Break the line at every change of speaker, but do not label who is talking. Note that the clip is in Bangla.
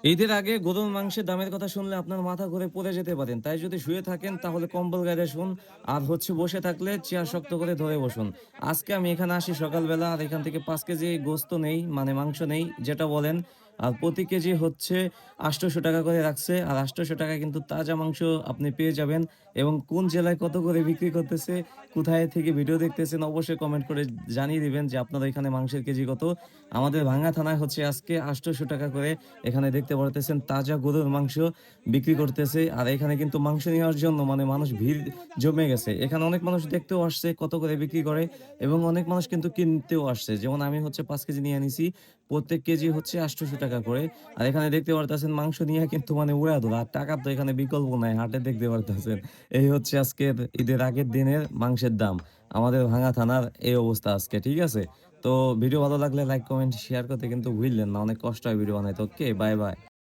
ঈদের আগে গরুর মাংসের দামের কথা শুনলে আপনার মাথা ঘুরে পড়ে যেতে পারেন। তাই যদি শুয়ে থাকেন তাহলে কম্বল গায়ে শুন, আর বসে থাকলে চেয়ার শক্ত করে ধরে বসুন। আজকে আমি এখানে আসি সকালবেলা, আর এখান থেকে ৫ কেজি গোস্ত নেই, মানে মাংস নেই যেটা বলেন। আর প্রতি কেজি হচ্ছে ৳৮০০ করে রাখছে। আর ৳৮০০ কিন্তু তাজা মাংস আপনি পেয়ে যাবেন। এবং কোন জেলায় কত করে বিক্রি করতেছে, কোথায় থেকে ভিডিও দেখতেছেন অবশ্যই কমেন্ট করে জানিয়ে দিবেন যে আপনাদের এখানে মাংসের কেজি কত? আমাদের ভাঙ্গা থানায় হচ্ছে আজকে ৳৮০০ করে। এখানে দেখতে পারতেছেন তাজা গরুর মাংস বিক্রি করতেছে। আর এখানে কিন্তু মাংস নেওয়ার জন্য মানে মানুষ ভিড় জমে গেছে। এখানে অনেক মানুষ দেখতেও আসছে কত করে বিক্রি করে, এবং অনেক মানুষ কিন্তু কিনতেও আসছে। যেমন আমি হচ্ছে ৫ কেজি নিয়ে নিছি। প্রত্যেক কেজি হচ্ছে ৳৮০০ করে। আর এখানে দেখতে পারতেছেন মাংস নিয়ে কিন্তু মানে উড়াধুরা। আর টাকার তো এখানে বিকল্প নাই। হাটে দেখতে পারতেছেন। এই হচ্ছে আজকের ঈদের আগের দিনের মাংসের দাম। আমাদের ভাঙ্গা থানার এই অবস্থা আজকে। ঠিক আছে? তো ভিডিও ভালো লাগলে লাইক, কমেন্ট, শেয়ার করতে কিন্তু ভুললেন না। অনেক কষ্ট হয় ভিডিও বানাইতে। ওকে, বাই, বাই।